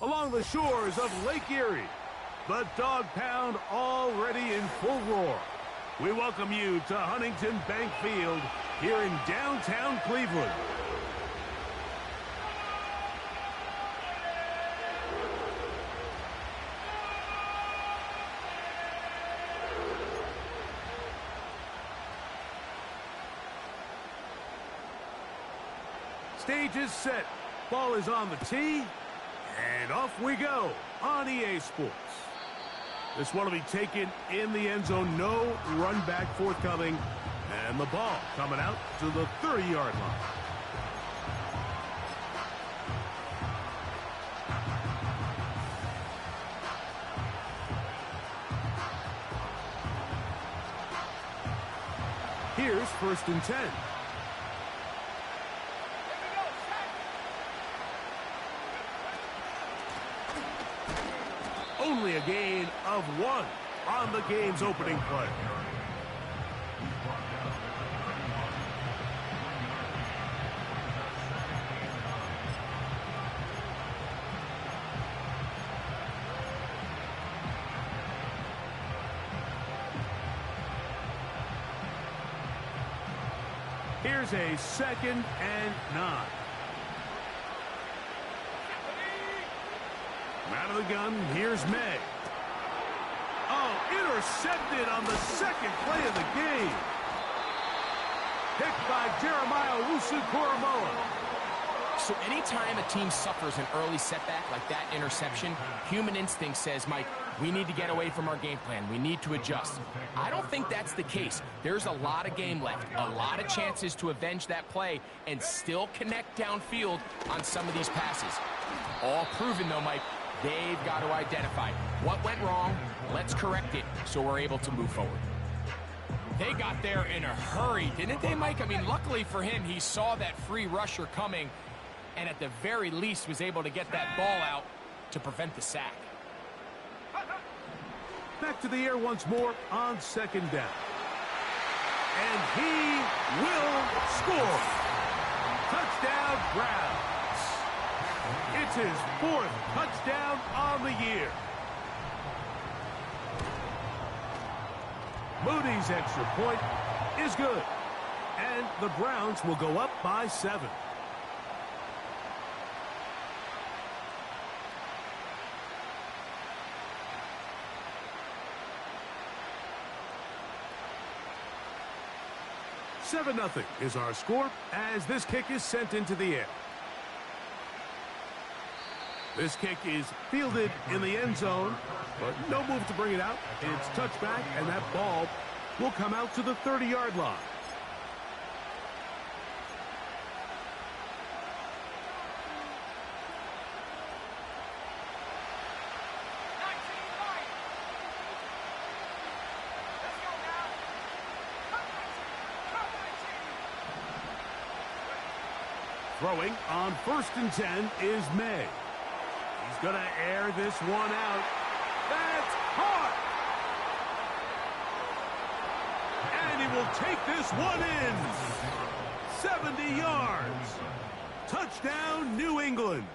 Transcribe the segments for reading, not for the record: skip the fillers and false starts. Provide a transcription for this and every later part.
along the shores of Lake Erie. The Dog Pound already in full roar. We welcome you to Huntington Bank Field here in downtown Cleveland. Stage is set. Ball is on the tee. And off we go on EA Sports. This one will be taken in the end zone. No run back forthcoming. And the ball coming out to the 30-yard line. Here's 1st and 10. Only a gain of 1 on the game's opening play. Here's a 2nd and 9. Out of the gun, here's May. Oh, intercepted on the 2nd play of the game. Picked by Jeremiah Owusu-Koramoah. So anytime a team suffers an early setback like that interception, human instinct says, Mike, we need to get away from our game plan. We need to adjust. I don't think that's the case. There's a lot of game left, a lot of chances to avenge that play and still connect downfield on some of these passes. All proven, though, Mike. They've got to identify what went wrong. Let's correct it so we're able to move forward. They got there in a hurry, didn't they, Mike? I mean, luckily for him, he saw that free rusher coming and at the very least was able to get that ball out to prevent the sack. Back to the air once more on 2nd down. And he will score. Touchdown, Browns. It's his 4th touchdown on the year. Moody's extra point is good. And the Browns will go up by 7. "7-0 is our score as this kick is sent into the air. This kick is fielded in the end zone, but no move to bring it out. It's touchback, and that ball will come out to the 30-yard line. Throwing on 1st and 10 is May. He's going to air this one out. That's caught! And he will take this one in. 70 yards. Touchdown, New England.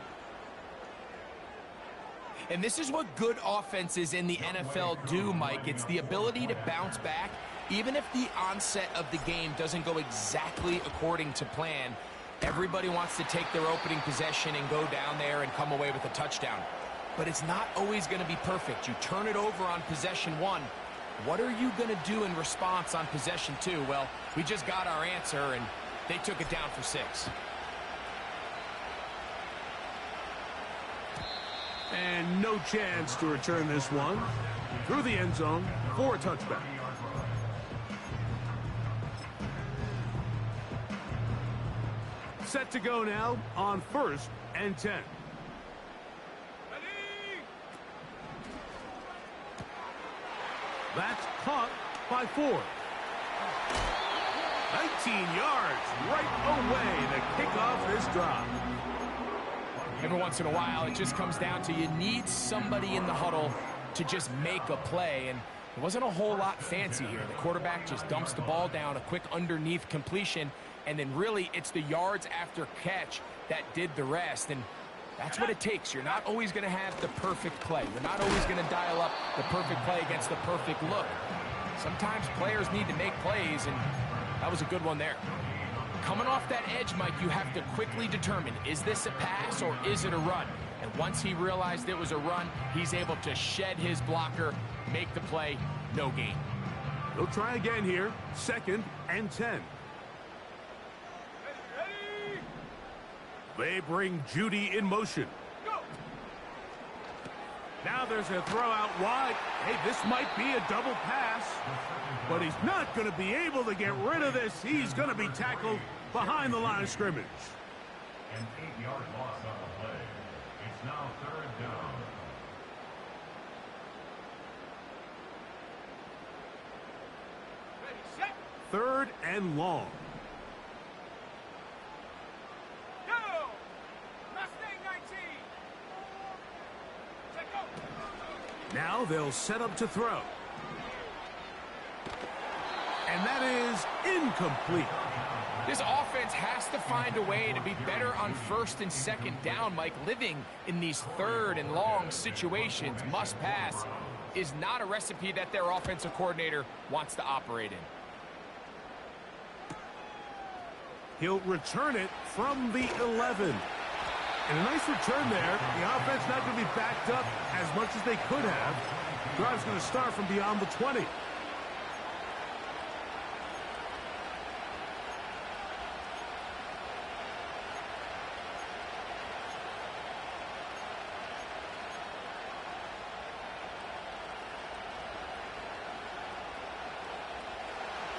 And this is what good offenses in the NFL do, Mike. It's the ability to bounce back, even if the onset of the game doesn't go exactly according to plan. Everybody wants to take their opening possession and go down there and come away with a touchdown. But it's not always going to be perfect. You turn it over on possession 1. What are you going to do in response on possession 2? Well, we just got our answer, and they took it down for 6. And no chance to return this one through the end zone for a touchback. Set to go now on 1st and 10. That's caught by 4. 19 yards right away to kick off this drive. Every once in a while, it just comes down to you need somebody in the huddle to just make a play, and it wasn't a whole lot fancy here. The quarterback just dumps the ball down, a quick underneath completion, and then really it's the yards after catch that did the rest. And That's what it takes. You're not always going to have the perfect play. You're not always going to dial up the perfect play against the perfect look. Sometimes players need to make plays, and that was a good one there. Coming off that edge, Mike, you have to quickly determine, is this a pass or is it a run? And once he realized it was a run, he's able to shed his blocker, make the play, no gain. He'll try again here, 2nd and 10. They bring Judy in motion. Go. Now there's a throw out wide. Hey, this might be a double pass, but he's not going to be able to get rid of this. He's going to be tackled behind the line of scrimmage. An 8-yard loss on the play. It's now 3rd down. Ready, set. 3rd and long. Now they'll set up to throw. And that is incomplete. This offense has to find a way to be better on 1st and 2nd down, Mike. Living in these 3rd and long situations, must pass, is not a recipe that their offensive coordinator wants to operate in. He'll return it from the 11. And a nice return there. The offense not going to be backed up as much as they could have. Drive's going to start from beyond the 20.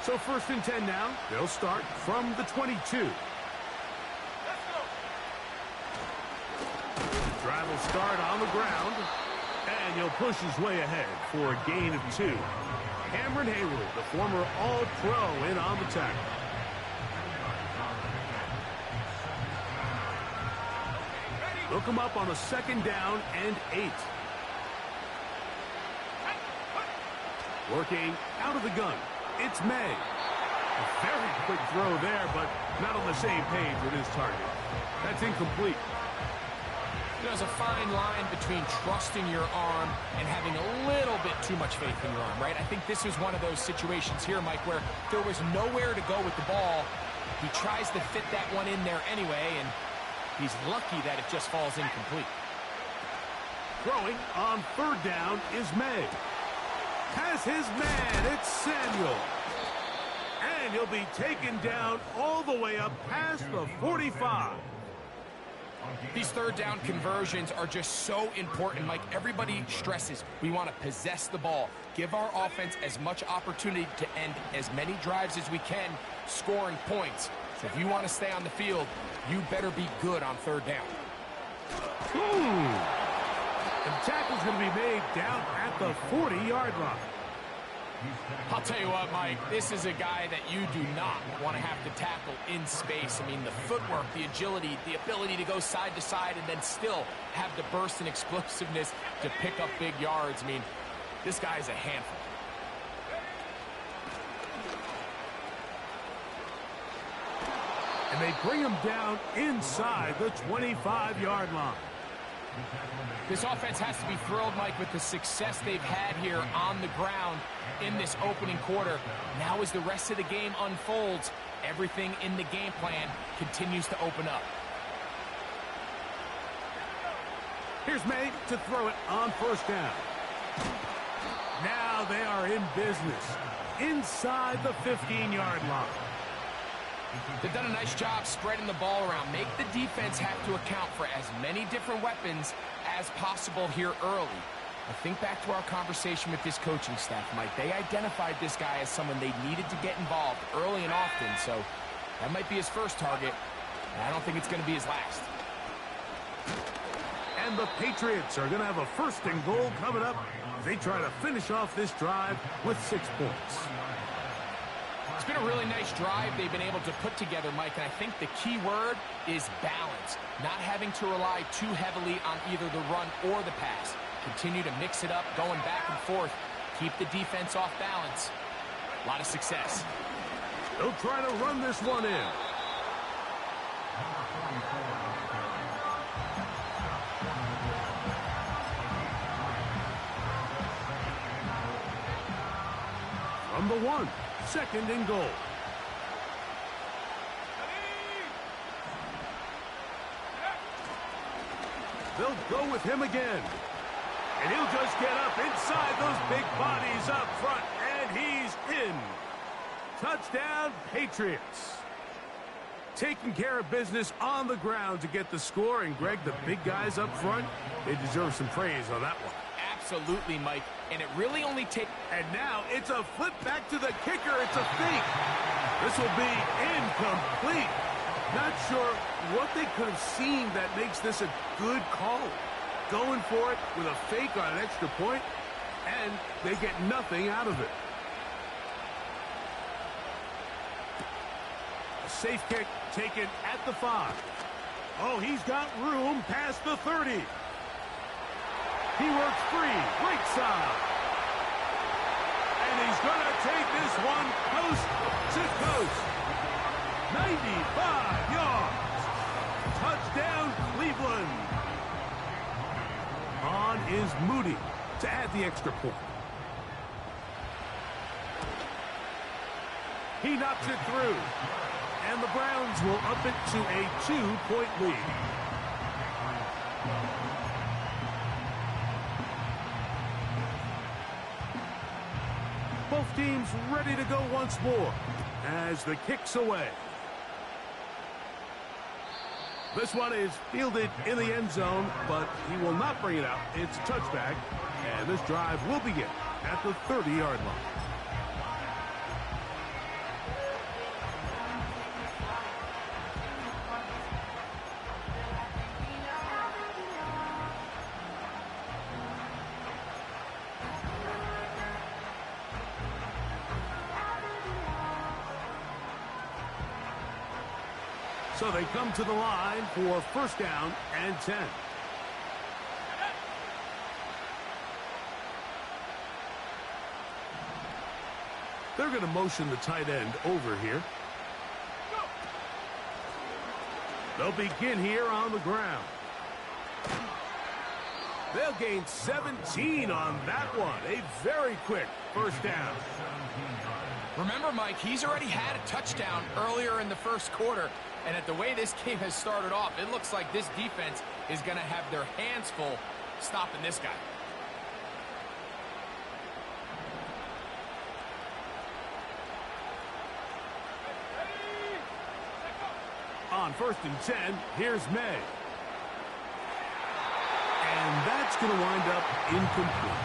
So 1st and 10 now. They'll start from the 22. Drive will start on the ground, and he'll push his way ahead for a gain of 2. Cameron Hayward, the former All-Pro, in on the tackle. They'll come up on a 2nd down and 8. Working out of the gun, it's May. A very quick throw there, but not on the same page with his target. That's incomplete. There's a fine line between trusting your arm and having a little bit too much faith in your arm, right? I think this is one of those situations here, Mike, where there was nowhere to go with the ball. He tries to fit that one in there anyway, and he's lucky that it just falls incomplete. Throwing on 3rd down is May. Has his man, it's Samuel. And he'll be taken down all the way up past the 45. These 3rd down conversions are just so important, Mike. Everybody stresses we want to possess the ball, give our offense as much opportunity to end as many drives as we can, scoring points. So if you want to stay on the field, you better be good on 3rd down. The tackle's going to be made down at the 40-yard line. I'll tell you what, Mike, this is a guy that you do not want to have to tackle in space. I mean, the footwork, the agility, the ability to go side to side and then still have the burst and explosiveness to pick up big yards. I mean, this guy's a handful. And they bring him down inside the 25-yard line. This offense has to be thrilled, Mike, with the success they've had here on the ground in this opening quarter. Now as the rest of the game unfolds, everything in the game plan continues to open up. Here's May to throw it on 1st down. Now they are in business inside the 15-yard line. They've done a nice job spreading the ball around. Make the defense have to account for as many different weapons as possible here early. I think back to our conversation with this coaching staff, Mike. They identified this guy as someone they needed to get involved early and often, so that might be his first target. And I don't think it's going to be his last. And the Patriots are going to have a 1st and goal coming up. They try to finish off this drive with 6 points. It's been a really nice drive they've been able to put together, Mike, and I think the key word is balance. Not having to rely too heavily on either the run or the pass. Continue to mix it up, going back and forth. Keep the defense off balance. A lot of success. They'll try to run this one in. the 1. 2nd and goal. They'll go with him again. And he'll just get up inside those big bodies up front. And he's in. Touchdown, Patriots. Taking care of business on the ground to get the score. And, Greg, the big guys up front, they deserve some praise on that one. Absolutely, Mike. And it really only takes... And now it's a flip back to the kicker. It's a fake. This will be incomplete. Not sure what they could have seen that makes this a good call. Going for it with a fake on an extra point, and they get nothing out of it. A safe kick taken at the 5. Oh, he's got room past the 30. He works free, right side. And he's going to take this one coast to coast. 95 yards. Touchdown, Cleveland. On is Moody to add the extra point. He knocks it through. And the Browns will up it to a 2-point lead. Both teams ready to go once more as the kick's away. This one is fielded in the end zone, but he will not bring it out. It's a touchback, and this drive will begin at the 30-yard line. So they come to the line for 1st down and 10. They're going to motion the tight end over here. They'll begin here on the ground. They'll gain 17 on that one. A very quick 1st down. Remember, Mike, he's already had a touchdown earlier in the 1st quarter. And at the way this game has started off, it looks like this defense is going to have their hands full stopping this guy. On 1st and 10, here's May. And that's going to wind up incomplete.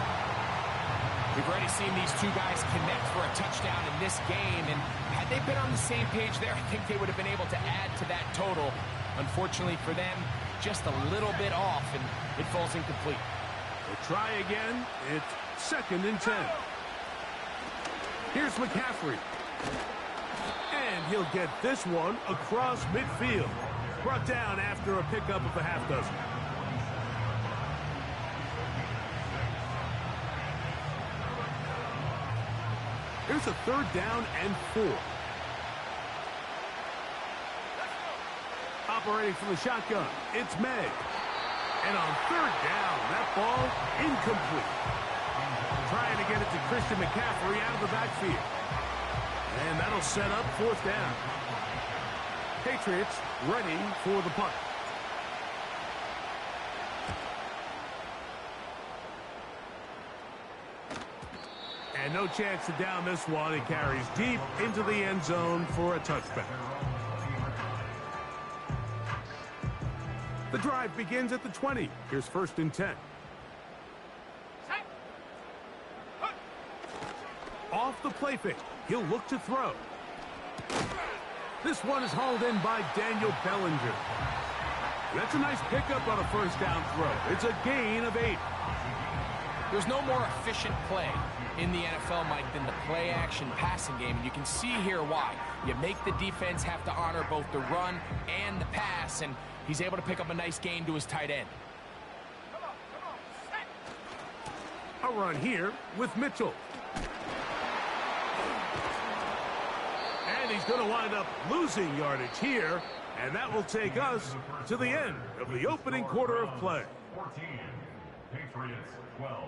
We've already seen these two guys connect for a touchdown in this game, and had they been on the same page there, I think they would have been able to add to that total. Unfortunately for them, just a little bit off, and it falls incomplete. They'll try again. It's 2nd and 10. Here's McCaffrey. And he'll get this one across midfield. Brought down after a pickup of a half dozen. Here's a 3rd down and 4. Operating from the shotgun, it's May. And on 3rd down, that ball incomplete. Trying to get it to Christian McCaffrey out of the backfield. And that'll set up 4th down. Patriots ready for the punt. And no chance to down this one. It carries deep into the end zone for a touchback. The drive begins at the 20. Here's 1st and 10. Off the play fake. He'll look to throw. This one is hauled in by Daniel Bellinger. That's a nice pickup on a 1st down throw. It's a gain of 8. There's no more efficient play in the NFL, Mike, than the play-action passing game. And you can see here why. You make the defense have to honor both the run and the pass, and he's able to pick up a nice gain to his tight end. A run here with Mitchell. And he's going to wind up losing yardage here, and that will take us to the end of the opening quarter of play. 14, Patriots 12.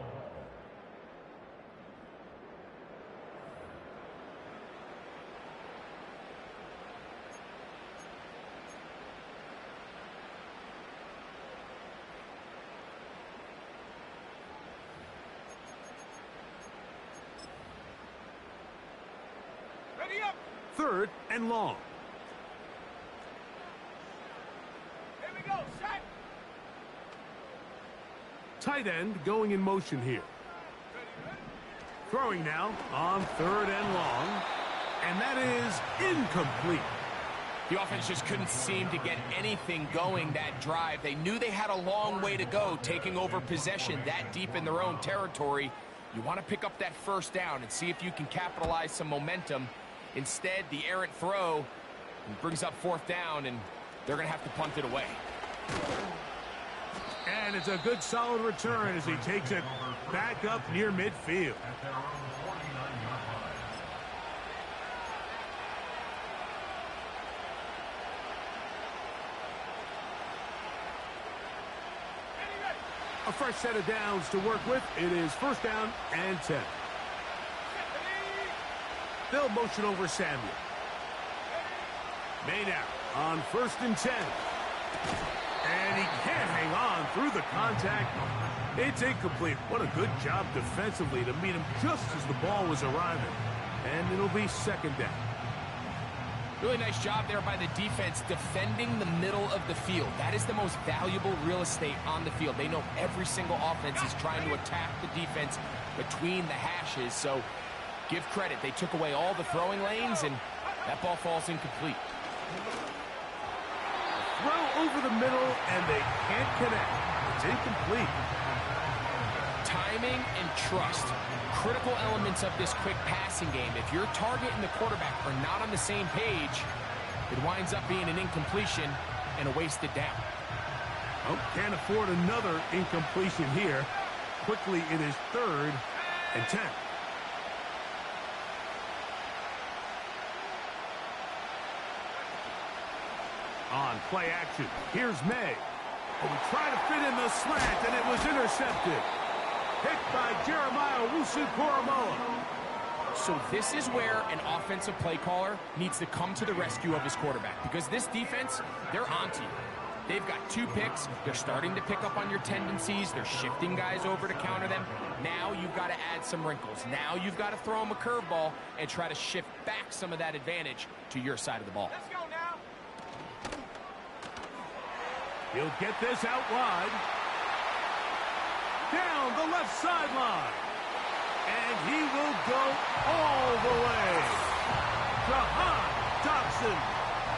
Third and long. Here we go, set. Tight end going in motion here. Throwing now on third and long. And that is incomplete. The offense just couldn't seem to get anything going that drive. They knew they had a long way to go, taking over possession that deep in their own territory. You want to pick up that first down and see if you can capitalize some momentum. Instead, the errant throw brings up fourth down, and they're going to have to punt it away. And it's a good solid return as he takes it back up near midfield. At their own 49-yard line. A fresh set of downs to work with. It is first down and 10. They'll motion over Samuel. Maynard on first and 10. And he can't hang on through the contact. It's incomplete. What a good job defensively to meet him just as the ball was arriving. And it'll be second down. Really nice job there by the defense defending the middle of the field. That is the most valuable real estate on the field. They know every single offense is trying to attack the defense between the hashes. So give credit. They took away all the throwing lanes, and that ball falls incomplete. Throw over the middle, and they can't connect. It's incomplete. Timing and trust, critical elements of this quick passing game. If your target and the quarterback are not on the same page, it winds up being an incompletion and a wasted down. Oh, can't afford another incompletion here. Quickly, it is third and 10. On play action, here's May. Oh, we try to fit in the slant, and it was intercepted. Picked by Jeremiah Owusu-Koramoah. So this is where an offensive play caller needs to come to the rescue of his quarterback, because this defense, they're onto you. They've got 2 picks. They're starting to pick up on your tendencies. They're shifting guys over to counter them. Now you've got to add some wrinkles. Now you've got to throw them a curveball and try to shift back some of that advantage to your side of the ball. Let's go now. He'll get this out wide. Down the left sideline. And he will go all the way. Jahan Dotson.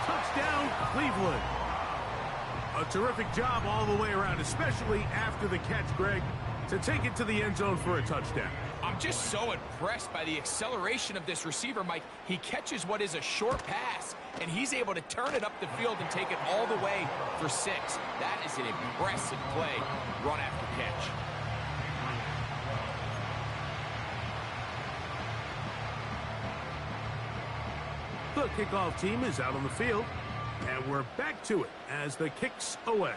Touchdown, Cleveland. A terrific job all the way around, especially after the catch, Greg, to take it to the end zone for a touchdown. I'm just so impressed by the acceleration of this receiver, Mike. He catches what is a short pass, and he's able to turn it up the field and take it all the way for 6. That is an impressive play, run after catch. The kickoff team is out on the field, and we're back to it as the kick's away.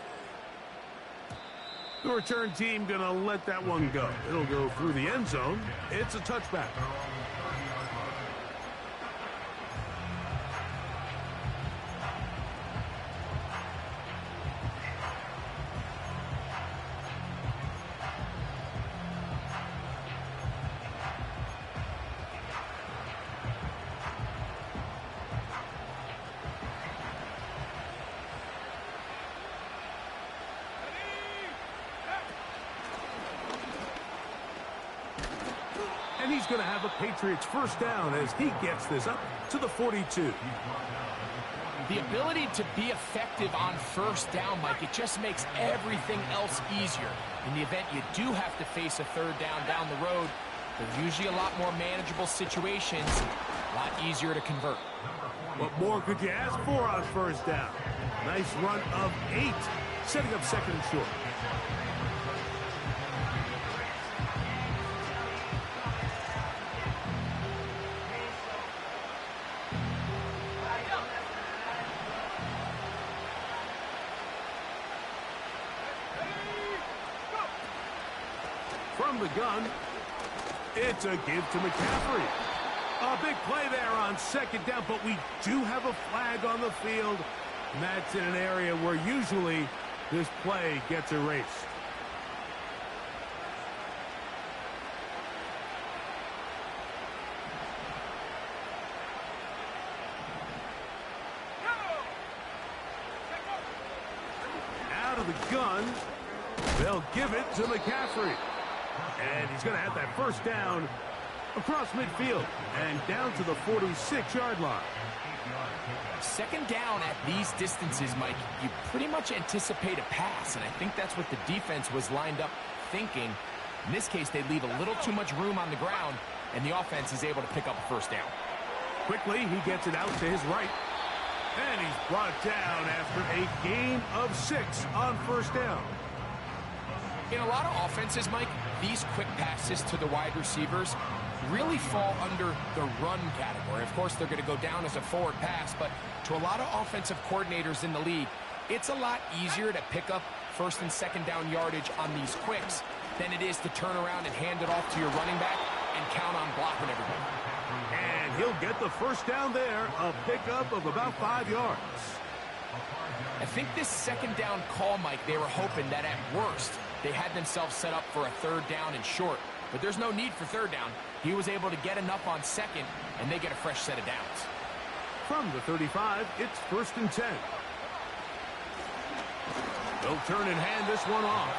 The return team going to let that one go. It'll go through the end zone. It's a touchback. And he's going to have a Patriots first down as he gets this up to the 42. The ability to be effective on first down, Mike, it just makes everything else easier. In the event you do have to face a third down the road, they're usually a lot more manageable situations, a lot easier to convert. What more could you ask for on first down? Nice run of 8, setting up second and short. From the gun, it's a give to McCaffrey. A big play there on second down, but we do have a flag on the field, and that's in an area where usually this play gets erased. of the gun. They'll give it to McCaffrey. And he's going to have that first down across midfield and down to the 46-yard line. Second down at these distances, Mike, you pretty much anticipate a pass, and I think that's what the defense was lined up thinking. In this case, they leave a little too much room on the ground, and the offense is able to pick up a first down. Quickly, he gets it out to his right. And he's brought down after a gain of 6 on first down. In a lot of offenses, Mike, these quick passes to the wide receivers really fall under the run category. Of course, they're going to go down as a forward pass, but to a lot of offensive coordinators in the league, it's a lot easier to pick up first and second down yardage on these quicks than it is to turn around and hand it off to your running back and count on blocking everybody. And he'll get the first down there, a pickup of about 5 yards. I think this second down call, Mike, they were hoping that at worst they had themselves set up for a third down and short. But there's no need for third down. He was able to get enough on second, and they get a fresh set of downs. From the 35, it's first and 10. They'll turn and hand this one off.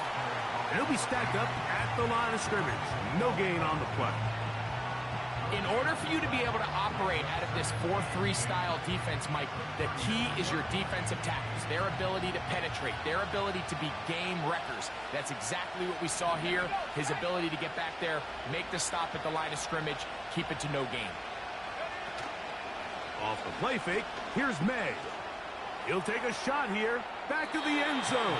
And he'll be stacked up at the line of scrimmage. No gain on the play. In order for you to be able to operate out of this 4-3 style defense, Mike, the key is your defensive tackles, their ability to penetrate, their ability to be game wreckers. That's exactly what we saw here, his ability to get back there, make the stop at the line of scrimmage, keep it to no gain. Off the play fake, here's May. He'll take a shot here, back to the end zone.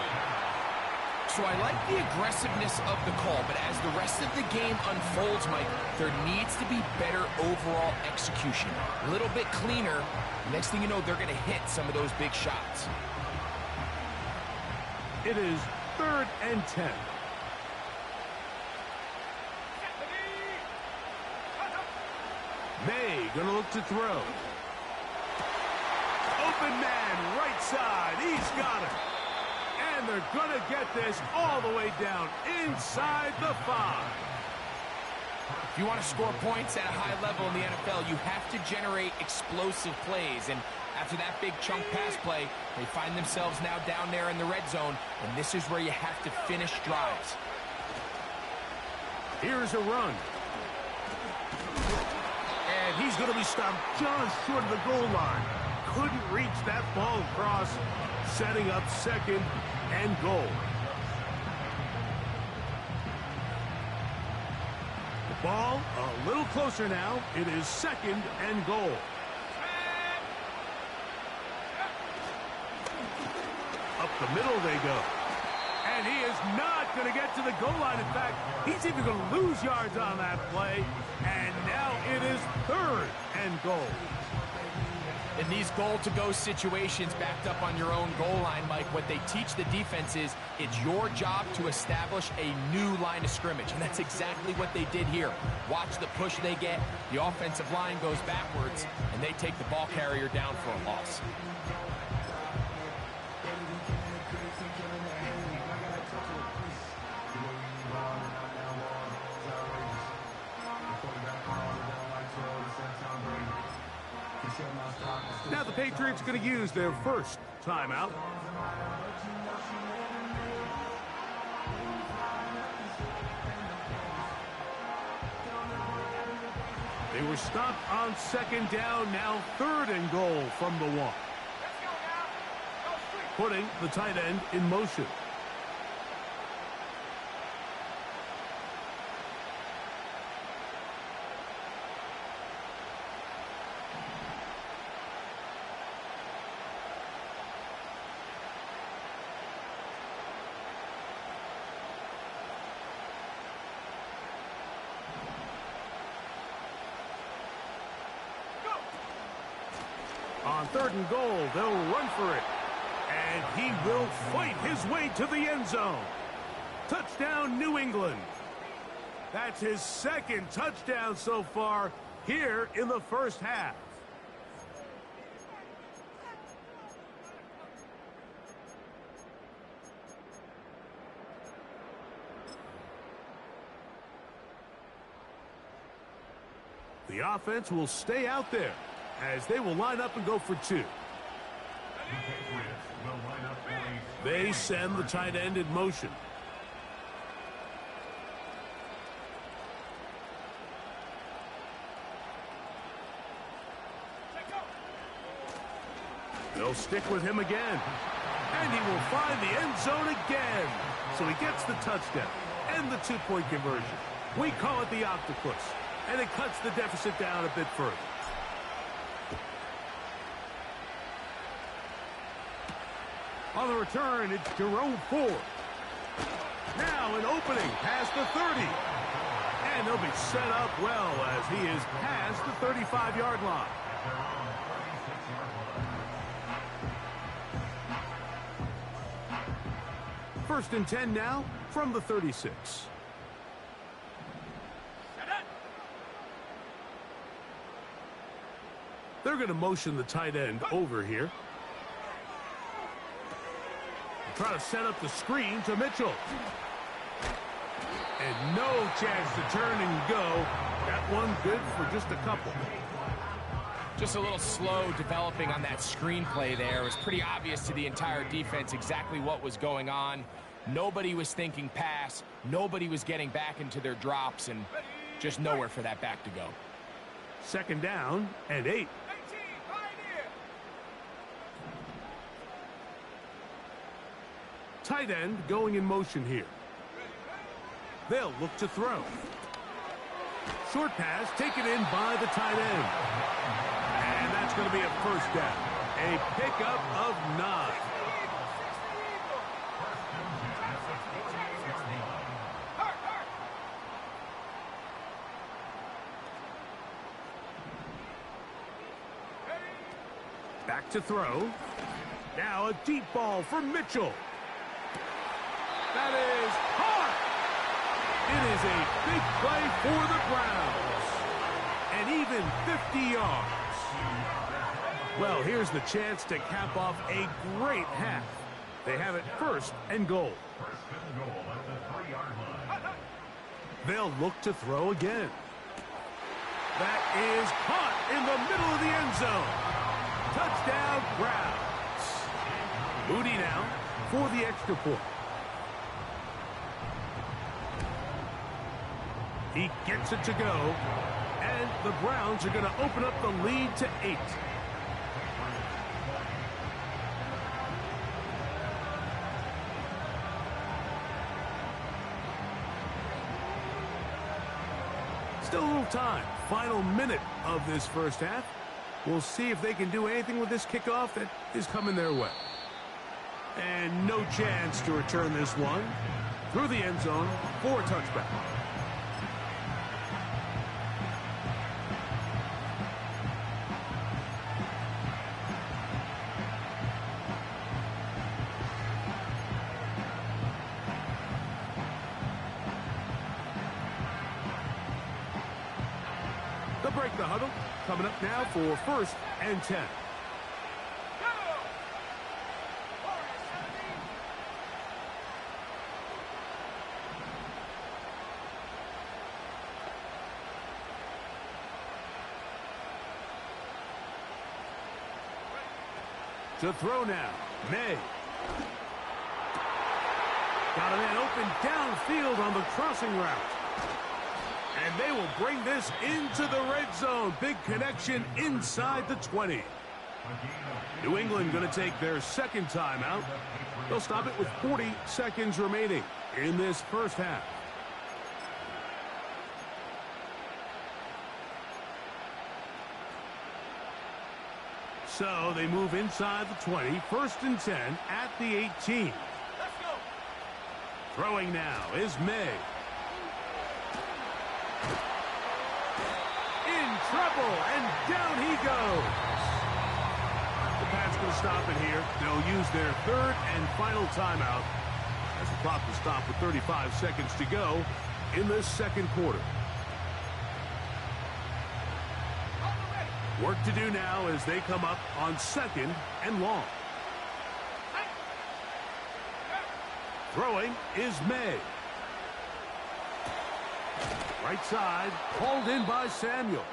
So I like the aggressiveness of the call, but as the rest of the game unfolds, Mike, there needs to be better overall execution. A little bit cleaner. Next thing you know, they're going to hit some of those big shots. It is third and 10. May gonna look to throw. Open man, right side. He's got it. And they're going to get this all the way down inside the 5. If you want to score points at a high level in the NFL, you have to generate explosive plays. And after that big chunk pass play, they find themselves now down there in the red zone. And this is where you have to finish drives. Here's a run. And he's going to be stopped just short of the goal line. Couldn't reach that ball across, setting up second and goal. The ball a little closer now. It is second and goal. Up the middle they go. And he is not going to get to the goal line. In fact, he's even going to lose yards on that play. And now it is third and goal. In these goal-to-go situations backed up on your own goal line, Mike, what they teach the defense is it's your job to establish a new line of scrimmage, and that's exactly what they did here. Watch the push they get. The offensive line goes backwards, and they take the ball carrier down for a loss. Now the Patriots going to use their first timeout. They were stopped on second down, now third and goal from the 1. Putting the tight end in motion. On third and goal, they'll run for it. And he will fight his way to the end zone. Touchdown, New England. That's his second touchdown so far here in the first half. The offense will stay out there as they will line up and go for 2. The Patriots will line up for a They send the tight end in motion. They'll stick with him again. And he will find the end zone again. So he gets the touchdown and the two-point conversion. We call it the octopus. And it cuts the deficit down a bit further. On the return, it's Jerome Ford. Now an opening past the 30. And he'll be set up well as he is past the 35-yard line. First and 10 now from the 36. They're going to motion the tight end over here. Try to set up the screen to Mitchell. And no chance to turn and go. That one good for just a couple. Just a little slow developing on that screenplay there. It was pretty obvious to the entire defense exactly what was going on. Nobody was thinking pass. Nobody was getting back into their drops, and just nowhere for that back to go. Second down and 8. Tight end going in motion here. They'll look to throw. Short pass taken in by the tight end. And that's going to be a first down. A pickup of 9. Back to throw. Now a deep ball for Mitchell. That is hard. It is a big play for the Browns. And even 50 yards. Well, here's the chance to cap off a great half. They have it first and goal. They'll look to throw again. That is caught in the middle of the end zone. Touchdown, Browns. Moody now for the extra point. He gets it to go, and the Browns are going to open up the lead to 8. Still a little time. Final minute of this first half. We'll see if they can do anything with this kickoff that is coming their way. And no chance to return this one through the end zone for a touchback. They'll break the huddle. Coming up now for first and 10. To throw now, May. Got a man open downfield on the crossing route. And they will bring this into the red zone. Big connection inside the 20. New England going to take their second timeout. They'll stop it with 40 seconds remaining in this first half. So they move inside the 20. First and 10 at the 18. Let's go. Throwing now is May. In trouble, and down he goes. The Pats going to stop it here. They'll use their third and final timeout as the clock will stop with 35 seconds to go in this second quarter. Work to do now as they come up on second and long. Throwing is May. Right side, hauled in by Samuel.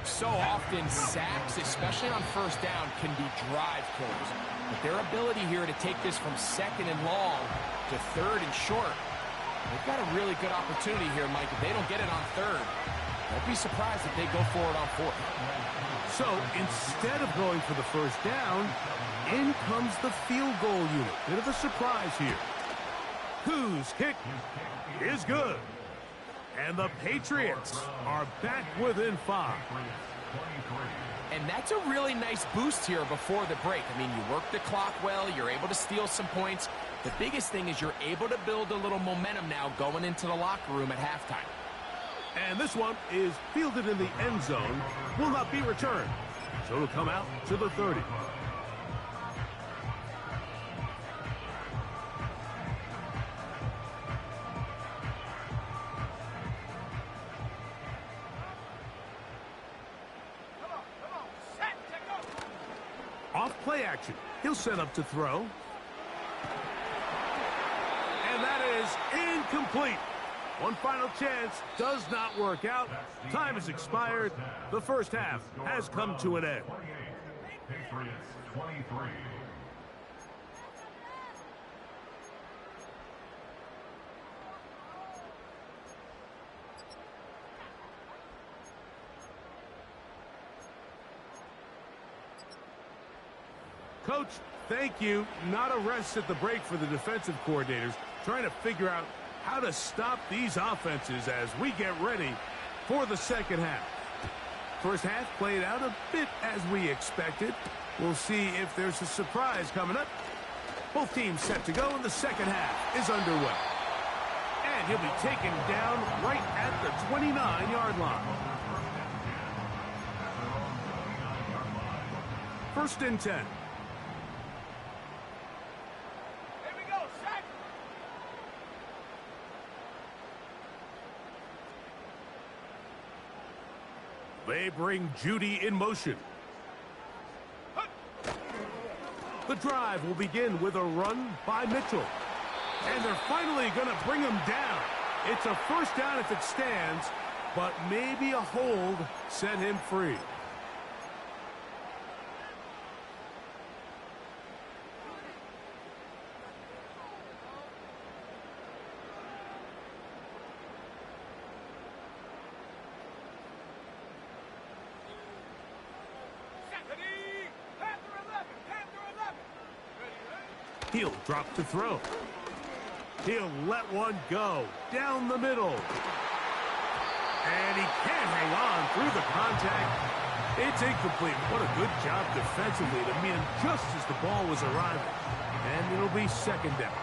So often, sacks, especially on first down, can be drive killers. But their ability here to take this from second and long to third and short, they've got a really good opportunity here, Mike. If they don't get it on third, don't be surprised if they go for it on fourth. So instead of going for the first down, in comes the field goal unit. Bit of a surprise here. Whose kick is good. And the Patriots are back within 5. And that's a really nice boost here before the break. I mean, you work the clock well, you're able to steal some points. The biggest thing is you're able to build a little momentum now going into the locker room at halftime. And this one is fielded in the end zone, will not be returned. So it'll come out to the 30. Off play action. He'll set up to throw. And that is incomplete. One final chance does not work out. Time has expired. The first half has come to an end. Patriots 23. Coach, thank you. Not a rest at the break for the defensive coordinators, trying to figure out how to stop these offenses as we get ready for the second half. First half played out a bit as we expected. We'll see if there's a surprise coming up. Both teams set to go, and the second half is underway. And he'll be taken down right at the 29-yard line. First and 10. They bring Judy in motion. The drive will begin with a run by Mitchell. And they're finally going to bring him down. It's a first down if it stands, but maybe a hold set him free. He'll drop to throw. He'll let one go down the middle. And he can't hang on through the contact. It's incomplete. What a good job defensively to meet him just as the ball was arriving. And it'll be second down.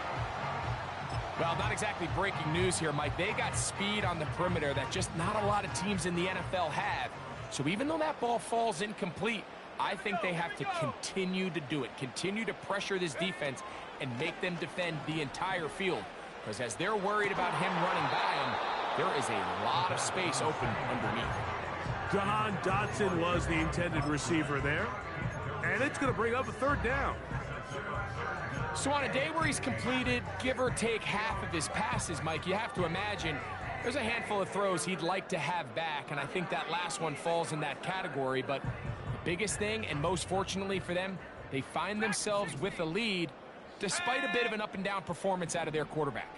Well, not exactly breaking news here, Mike. They got speed on the perimeter that just not a lot of teams in the NFL have. So even though that ball falls incomplete, I think they have to continue to do it. Continue to pressure this defense and make them defend the entire field. Because as they're worried about him running by him, there is a lot of space open underneath. Jahan Dotson was the intended receiver there. And it's going to bring up a third down. So on a day where he's completed, give or take half of his passes, Mike, you have to imagine there's a handful of throws he'd like to have back. And I think that last one falls in that category. But biggest thing, and most fortunately for them, they find themselves with a lead despite a bit of an up-and-down performance out of their quarterback.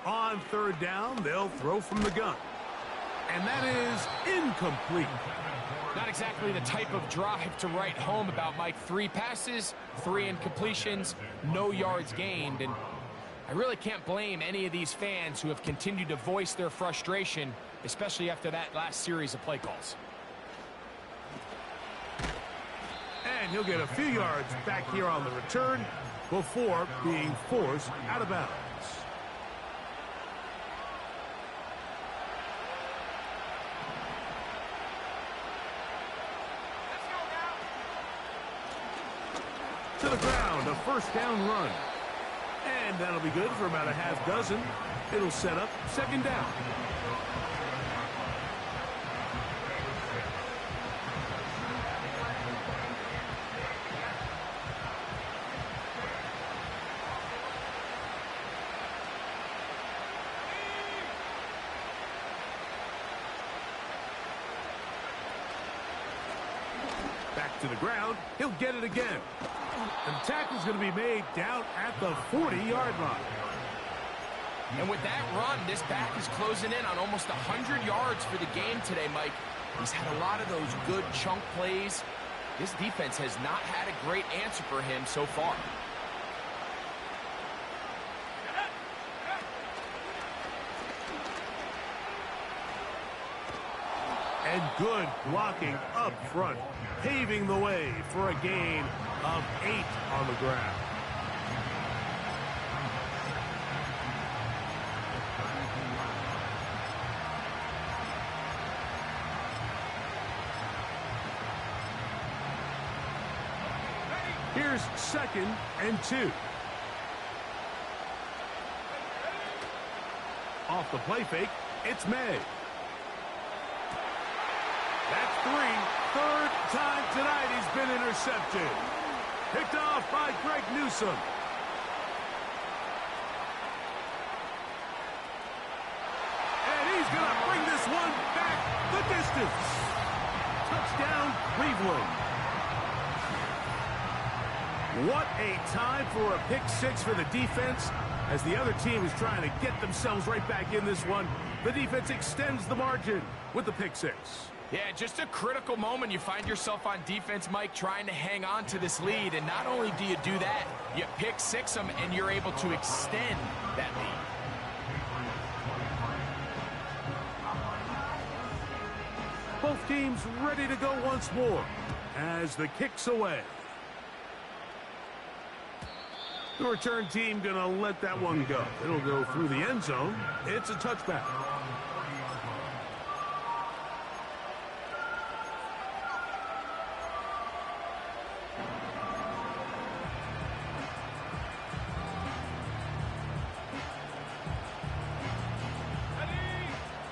On third down, they'll throw from the gun. And that is incomplete. Not exactly the type of drive to write home about, Mike. 3 passes, 3 incompletions, no yards gained. And I really can't blame any of these fans who have continued to voice their frustration, especially after that last series of play calls. And he'll get a few yards back here on the return before being forced out of bounds. To the ground, a first down run. And that'll be good for about a half dozen. It'll set up second down. to the ground. He'll get it again. And the tackle's going to be made down at the 40-yard line. And with that run, this back is closing in on almost 100 yards for the game today, Mike. He's had a lot of those good chunk plays. This defense has not had a great answer for him so far. And good blocking up front, paving the way for a gain of 8 on the ground. Here's 2nd and 2. Off the play fake, it's May. That's 3. Third time tonight he's been intercepted. Picked off by Greg Newsome. And he's going to bring this one back the distance. Touchdown, Cleveland. What a time for a pick 6 for the defense. As the other team is trying to get themselves right back in this one, the defense extends the margin with the pick 6. Yeah, just a critical moment. You find yourself on defense, Mike, trying to hang on to this lead. And not only do you do that, you pick 6 them, and you're able to extend that lead. Both teams ready to go once more as the kick's away. The return team going to let that one go. It'll go through the end zone. It's a touchback.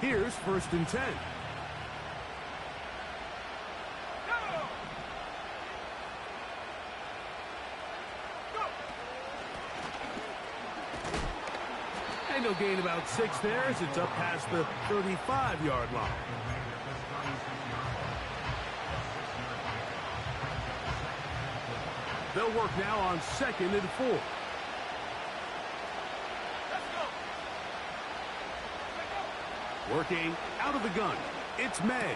Here's 1st and 10. And he'll gain about 6 there as it's up past the 35-yard line. They'll work now on 2nd and 4. Working out of the gun, it's May.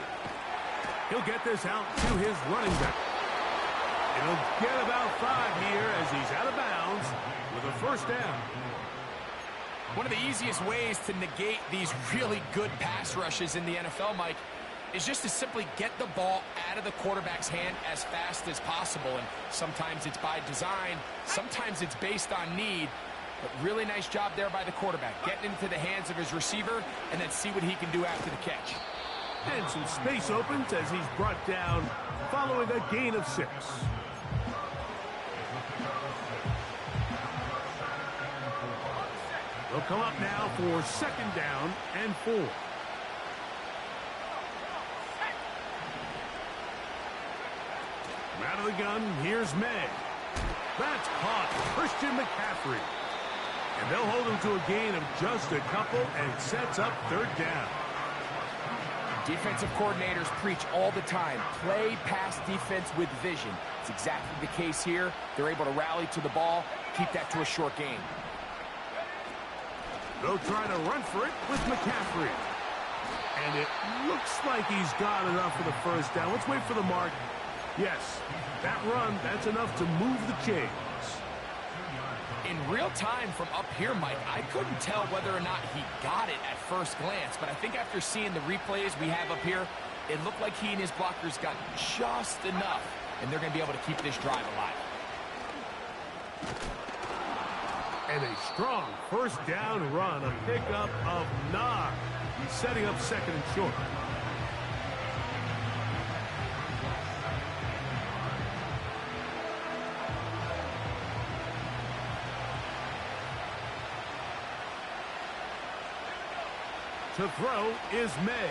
He'll get this out to his running back. And he'll get about 5 here as he's out of bounds with a 1st down. One of the easiest ways to negate these really good pass rushes in the NFL, Mike, is just to simply get the ball out of the quarterback's hand as fast as possible. And sometimes it's by design, sometimes it's based on need. But really nice job there by the quarterback, getting into the hands of his receiver and then see what he can do after the catch. And some space opens as he's brought down following a gain of 6. They'll come up now for 2nd down and 4. From out of the gun, here's May. That's caught. Christian McCaffrey. And they'll hold him to a gain of just a couple and sets up 3rd down. Defensive coordinators preach all the time, play pass defense with vision. It's exactly the case here. They're able to rally to the ball, keep that to a short gain. They'll try to run for it with McCaffrey. And it looks like he's got enough for the 1st down. Let's wait for the mark. Yes, that run, that's enough to move the chains. In real time from up here, Mike, I couldn't tell whether or not he got it at first glance, but I think after seeing the replays we have up here, it looked like he and his blockers got just enough, and they're going to be able to keep this drive alive. And a strong 1st down run, a pickup of 9, setting up 2nd and short. To throw is May.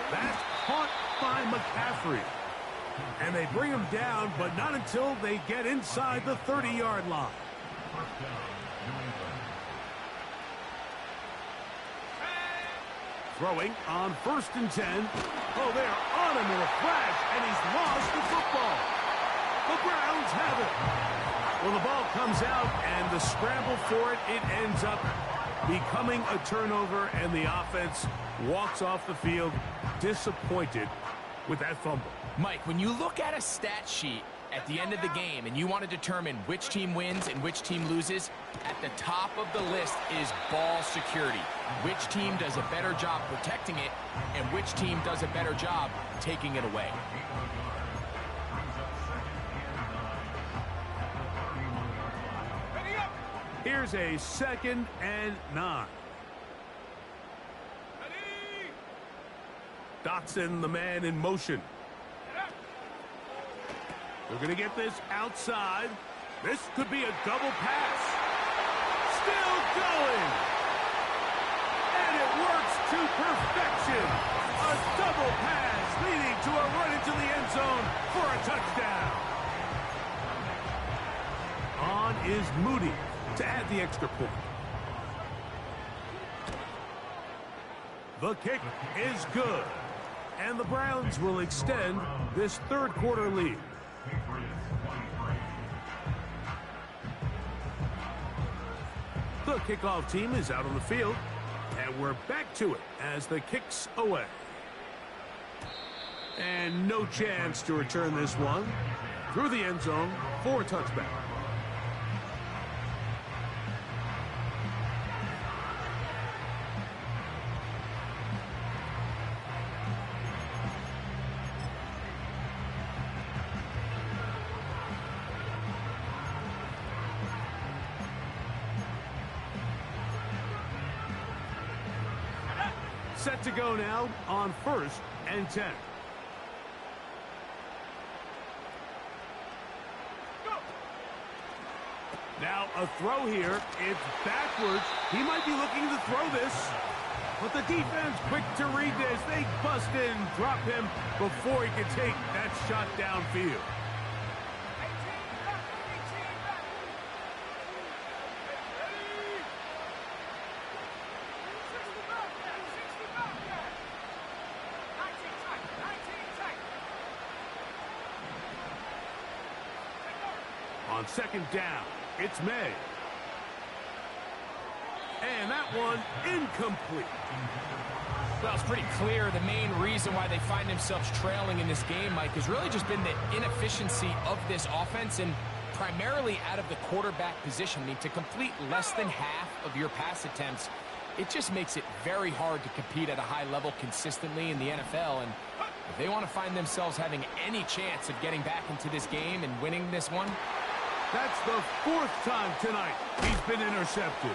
That's caught by McCaffrey. And they bring him down, but not until they get inside the 30-yard line. Throwing on 1st and 10. Oh, they are on him in a flash, and he's lost the football. The Browns have it. Well, the ball comes out, and the scramble for it, it ends up becoming a turnover, and the offense walks off the field disappointed with that fumble. Mike, when you look at a stat sheet at the end of the game and you want to determine which team wins and which team loses, at the top of the list is ball security. Which team does a better job protecting it and which team does a better job taking it away. Here's a 2nd and 9. Dotson, the man in motion. They're going to get this outside. This could be a double pass. Still going. And it works to perfection. A double pass leading to a run into the end zone for a touchdown. On is Moody to add the extra point. The kick is good. And the Browns will extend this 3rd quarter lead. The kickoff team is out on the field, and we're back to it as the kick's away. And no chance to return this one through the end zone for a touchback. Set to go now on 1st and 10. Now a throw here. It's backwards. He might be looking to throw this. But the defense quick to read this. They bust in, drop him before he can take that shot downfield. On 2nd down, it's May. And that one incomplete. Well, it's pretty clear the main reason why they find themselves trailing in this game, Mike, has really just been the inefficiency of this offense and primarily out of the quarterback position. I mean, to complete less than half of your pass attempts, it just makes it very hard to compete at a high level consistently in the NFL. And if they want to find themselves having any chance of getting back into this game and winning this one, that's the 4th time tonight he's been intercepted.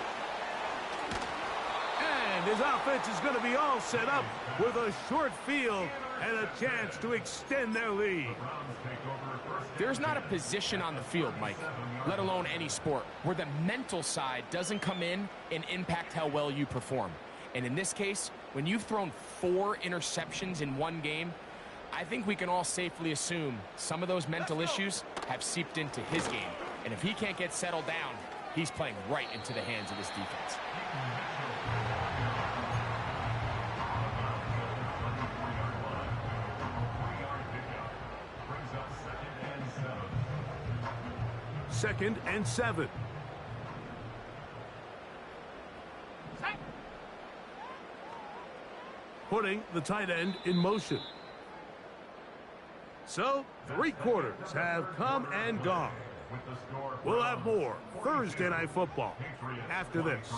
And his offense is going to be all set up with a short field and a chance to extend their lead. There's not a position on the field, Mike, let alone any sport, where the mental side doesn't come in and impact how well you perform. And in this case, when you've thrown 4 interceptions in one game, I think we can all safely assume some of those mental issues have seeped into his game. And if he can't get settled down, he's playing right into the hands of this defense. Second and 7. Putting the tight end in motion. So, 3 quarters have come and gone. We'll have more Thursday Night Football after this.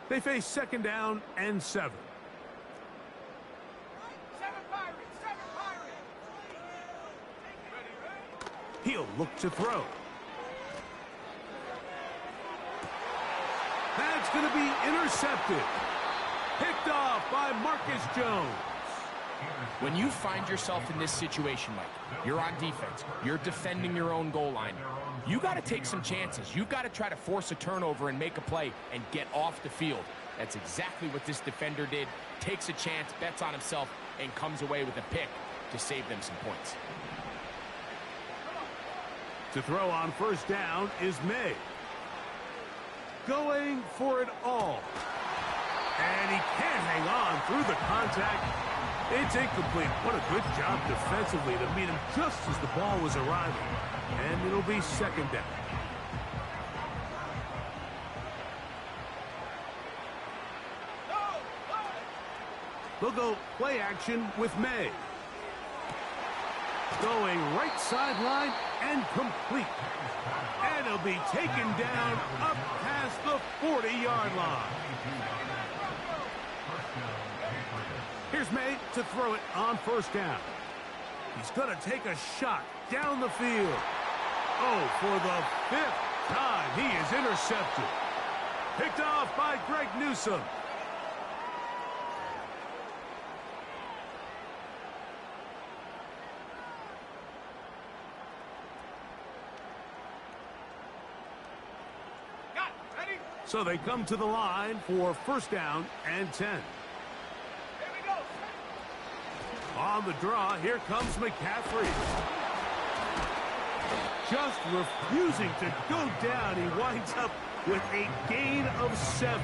They face 2nd down and 7. He'll look to throw. That's going to be intercepted. Picked off by Marcus Jones. When you find yourself in this situation, Mike, you're on defense, you're defending your own goal line, you got to take some chances. You've got to try to force a turnover and make a play and get off the field. That's exactly what this defender did. Takes a chance, bets on himself, and comes away with a pick to save them some points. To throw on first down is May. Going for it all. And he can't hang on through the contact. It's incomplete. What a good job defensively to meet him just as the ball was arriving. And it'll be second down. They'll go play action with May. Going right sideline and complete. And he'll be taken down up past the 40-yard line. Here's May to throw it on first down. He's going to take a shot down the field. Oh, for the 5th time, he is intercepted. Picked off by Greg Newsome. So they come to the line for first down and 10. Here we go. On the draw, here comes McCaffrey. Just refusing to go down. He winds up with a gain of 7.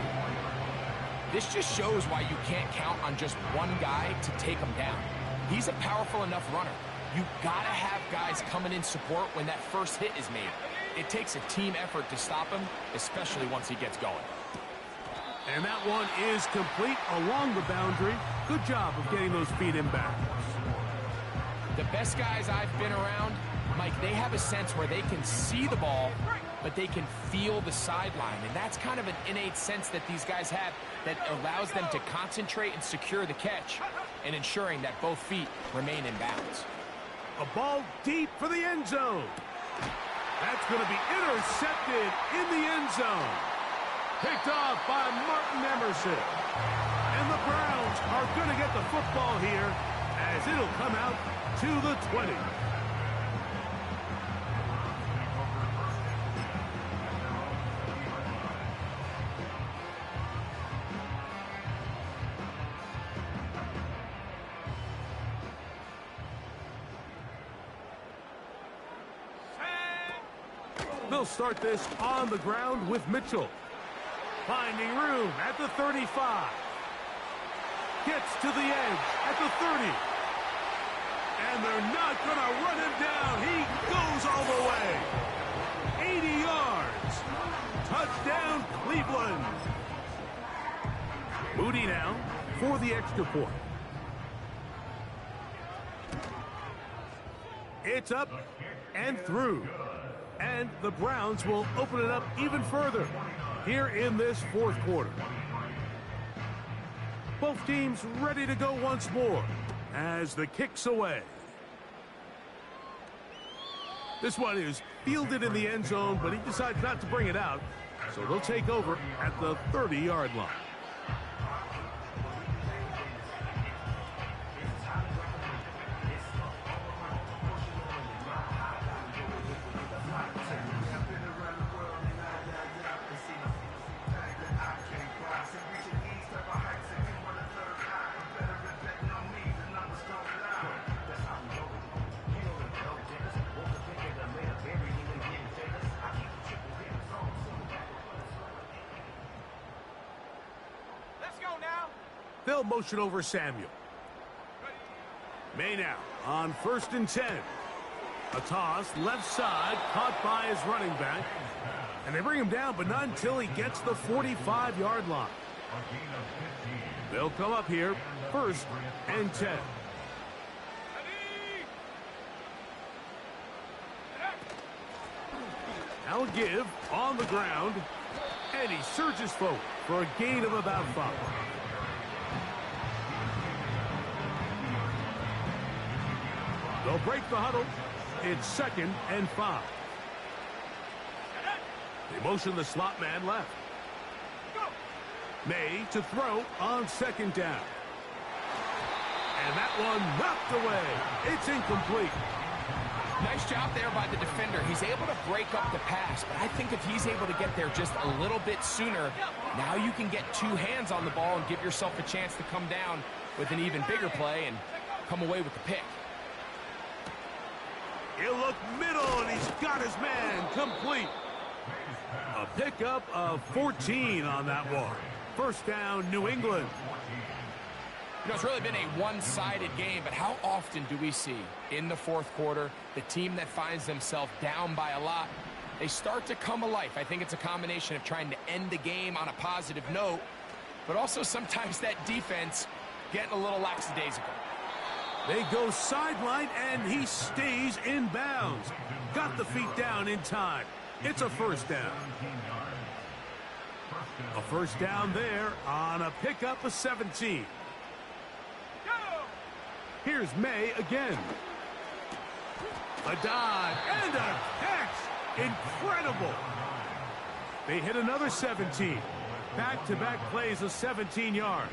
This just shows why you can't count on just one guy to take him down. He's a powerful enough runner. You gotta have guys coming in support when that first hit is made. It takes a team effort to stop him, especially once he gets going. And that one is complete along the boundary. Good job of getting those feet in bounds. The best guys I've been around, Mike, they have a sense where they can see the ball, but they can feel the sideline. And that's kind of an innate sense that these guys have that allows them to concentrate and secure the catch and ensuring that both feet remain in bounds. A ball deep for the end zone. That's going to be intercepted in the end zone. Picked off by Martin Emerson. And the Browns are going to get the football here as it'll come out to the 20. They'll start this on the ground with Mitchell. Finding room at the 35. Gets to the edge at the 30. And they're not going to run him down. He goes all the way. 80 yards. Touchdown, Cleveland. Moody now for the extra point. It's up and through. And the Browns will open it up even further here in this fourth quarter. Both teams ready to go once more as the kick's away. This one is fielded in the end zone, but he decides not to bring it out. So they'll take over at the 30-yard line. They'll motion over Samuel. May now on 1st and 10. A toss left side caught by his running back. And they bring him down, but not until he gets the 45-yard line. They'll come up here 1st and 10. Now give on the ground. And he surges forward for a gain of about 5. They'll break the huddle. It's 2nd and 5. They motion the slot man left. May to throw on 2nd down. And that one knocked away. It's incomplete. Nice job there by the defender. He's able to break up the pass, but I think if he's able to get there just a little bit sooner, now you can get two hands on the ball and give yourself a chance to come down with an even bigger play and come away with the pick. He'll look middle, and he's got his man complete. A pickup of 14 on that one. First down, New England. You know, it's really been a one-sided game, but how often do we see in the fourth quarter the team that finds themselves down by a lot, they start to come alive? I think it's a combination of trying to end the game on a positive note, but also sometimes that defense getting a little lackadaisical. They go sideline, and he stays in bounds. Got the feet down in time. It's a first down. A first down there on a pickup of 17. Here's May again. A dive and a catch. Incredible. They hit another 17. Back-to-back plays of 17 yards.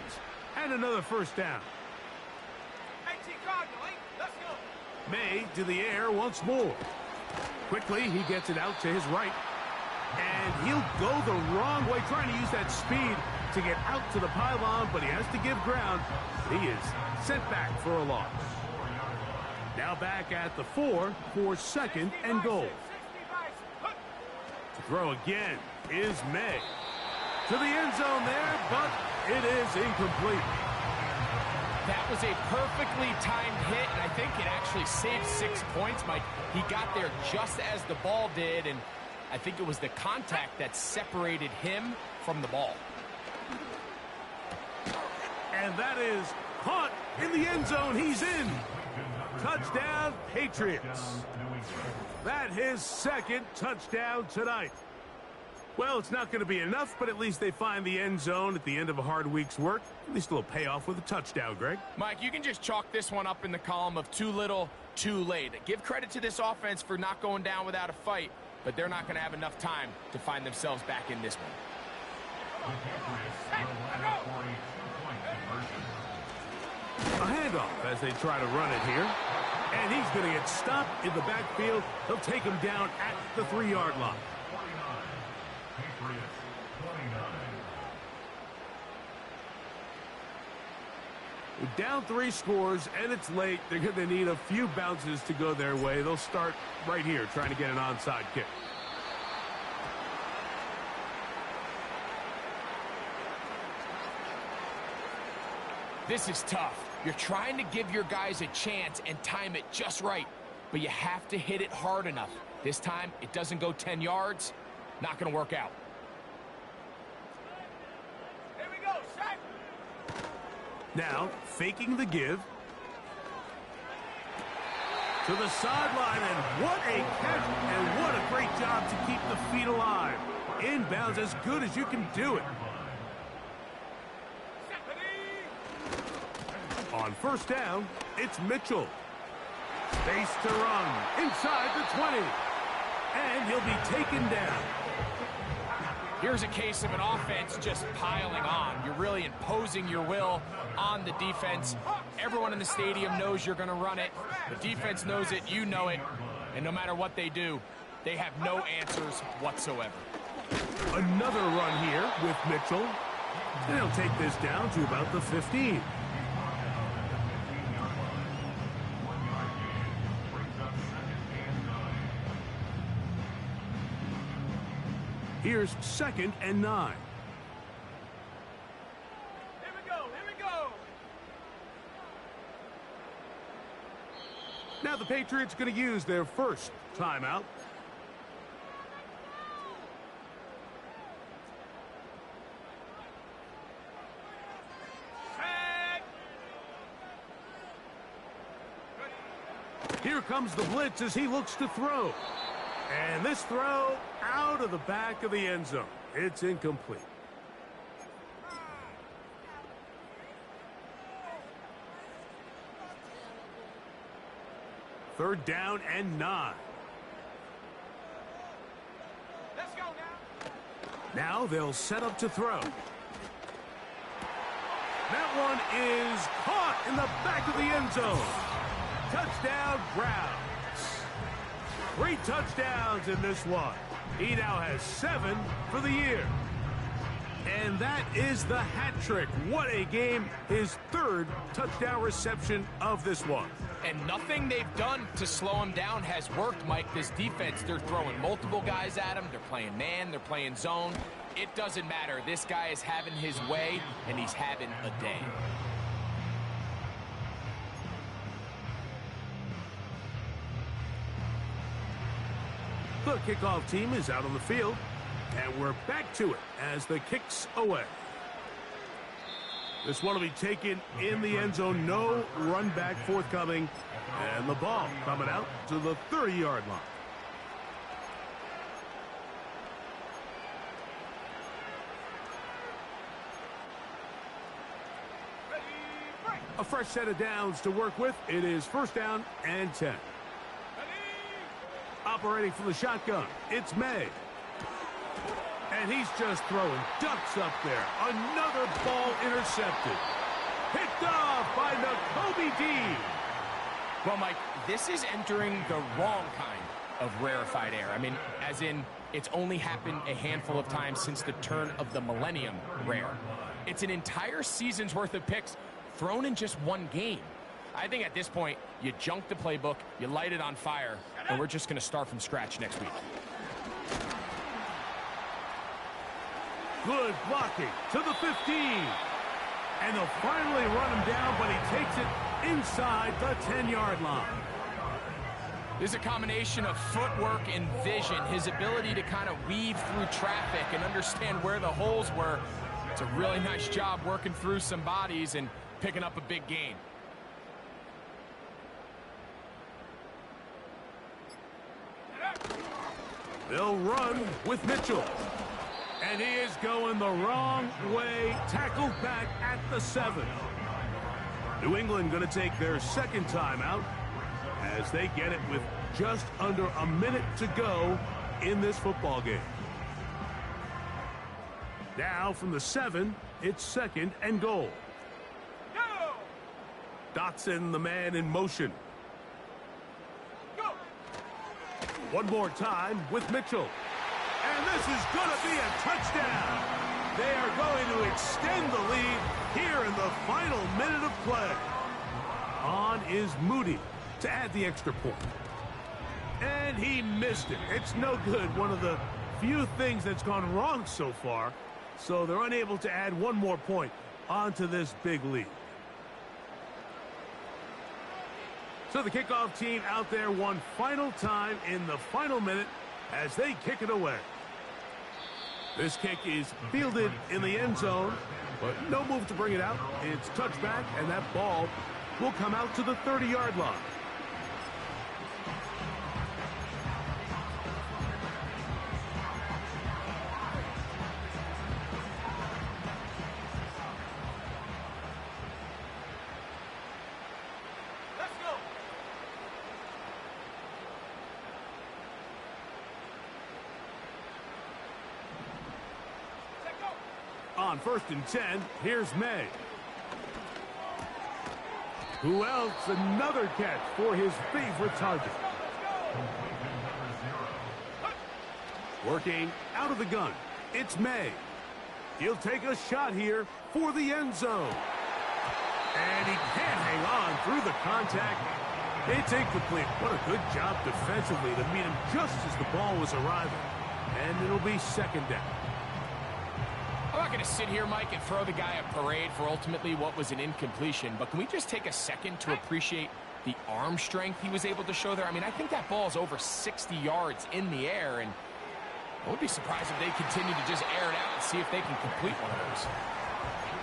And another first down. May to the air once more. Quickly, he gets it out to his right. And he'll go the wrong way, trying to use that speed to get out to the pylon, but he has to give ground. He is sent back for a loss. Now back at the 4 for second and goal. To throw again is May. To the end zone there, but it is incomplete. That was a perfectly timed hit, and I think it actually saved 6 points, Mike. He got there just as the ball did, and I think it was the contact that separated him from the ball. And that is caught in the end zone. He's in. Touchdown, Patriots. That his second touchdown tonight. Well, it's not going to be enough, but at least they find the end zone at the end of a hard week's work. At least a little payoff with a touchdown, Greg. Mike, you can just chalk this one up in the column of too little, too late. Give credit to this offense for not going down without a fight, but they're not going to have enough time to find themselves back in this one. A handoff as they try to run it here. And he's going to get stopped in the backfield. He'll take him down at the 3-yard line. Down 3 scores, and it's late. They're going to need a few bounces to go their way. They'll start right here trying to get an onside kick. This is tough. You're trying to give your guys a chance and time it just right, but you have to hit it hard enough. This time, it doesn't go 10 yards. Not going to work out. Here we go, Shaq. Now, faking the give. To the sideline, and what a catch, and what a great job to keep the feet alive. Inbounds as good as you can do it. On first down, it's Mitchell. Space to run inside the 20. And he'll be taken down. Here's a case of an offense just piling on. You're really imposing your will on the defense. Everyone in the stadium knows you're going to run it. The defense knows it, you know it. And no matter what they do, they have no answers whatsoever. Another run here with Mitchell. And he'll take this down to about the 15. Here's second and 9. Here we go, here we go. Now the Patriots going to use their first timeout. Here comes the blitz as he looks to throw. And this throw out of the back of the end zone. It's incomplete. Third down and 9. Let's go now. Now they'll set up to throw. That one is caught in the back of the end zone. Touchdown, Browns. 3 touchdowns in this one. He now has 7 for the year. And that is the hat trick. What a game. His 3rd touchdown reception of this one. And nothing they've done to slow him down has worked, Mike. This defense, they're throwing multiple guys at him. They're playing man. They're playing zone. It doesn't matter. This guy is having his way, and he's having a day. The kickoff team is out on the field, and we're back to it as the kick's away. This one will be taken in the end zone. No run back forthcoming, and the ball coming out to the 30-yard line. A fresh set of downs to work with. It is 1st down and 10. Operating from the shotgun, it's May. And he's just throwing ducks up there. Another ball intercepted. Picked off by Nakobe Dean. Well, Mike, this is entering the wrong kind of rarefied air. I mean, as in, it's only happened a handful of times since the turn of the millennium rare. It's an entire season's worth of picks thrown in just one game. I think at this point, you junk the playbook, you light it on fire, and we're just going to start from scratch next week. Good blocking to the 15. And they'll finally run him down, but he takes it inside the 10-yard line. This is a combination of footwork and vision, his ability to kind of weave through traffic and understand where the holes were. It's a really nice job working through some bodies and picking up a big gain. They'll run with Mitchell. And he is going the wrong way. Tackled back at the 7. New England going to take their 2nd timeout as they get it with just under a minute to go in this football game. Now from the 7, it's 2nd and goal. Dotson, the man in motion. One more time with Mitchell. And this is going to be a touchdown. They are going to extend the lead here in the final minute of play. On is Moody to add the extra point. And he missed it. It's no good. One of the few things that's gone wrong so far. So they're unable to add one more point onto this big lead. So the kickoff team out there one final time in the final minute as they kick it away. This kick is fielded in the end zone, but no move to bring it out. It's touchback, and that ball will come out to the 30-yard line. On 1st and 10, here's May. Who else? Another catch for his favorite target. Working out of the gun, it's May. He'll take a shot here for the end zone. And he can't hang on through the contact. It's incomplete. What a good job defensively to meet him just as the ball was arriving. And it'll be 2nd down. I'm not going to sit here, Mike, and throw the guy a parade for ultimately what was an incompletion, but can we just take a second to appreciate the arm strength he was able to show there? I mean, I think that ball is over 60 yards in the air, and I would be surprised if they continue to just air it out and see if they can complete one of those.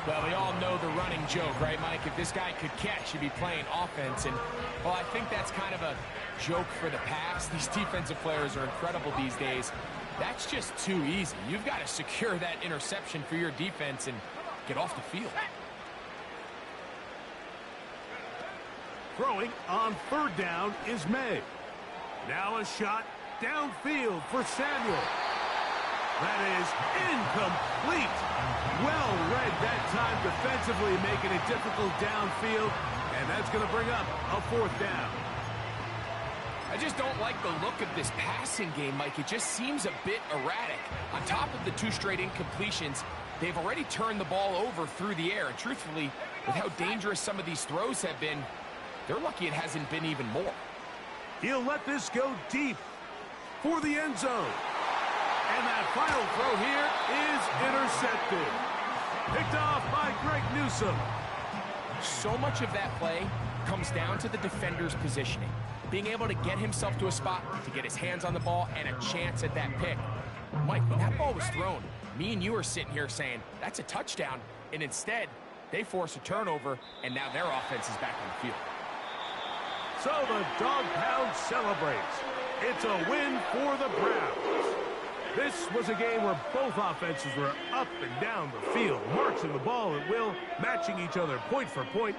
Well, we all know the running joke, right, Mike? If this guy could catch, he'd be playing offense, and, well, I think that's kind of a joke for the past. These defensive players are incredible these days. That's just too easy. You've got to secure that interception for your defense and get off the field. Throwing on 3rd down is May. Now a shot downfield for Samuel. That is incomplete. Well read that time defensively, making it difficult downfield, and that's going to bring up a 4th down. I just don't like the look of this passing game, Mike. It just seems a bit erratic. On top of the 2 straight incompletions, they've already turned the ball over through the air. And truthfully, with how dangerous some of these throws have been, they're lucky it hasn't been even more. He'll let this go deep for the end zone. And that final throw here is intercepted. Picked off by Greg Newsome. So much of that play comes down to the defender's positioning. Being able to get himself to a spot, to get his hands on the ball, and a chance at that pick. Mike, when that ball was thrown, me and you are sitting here saying, that's a touchdown. And instead, they force a turnover, and now their offense is back on the field. So the Dog Pound celebrates. It's a win for the Browns. This was a game where both offenses were up and down the field, marching the ball at will, matching each other point for point,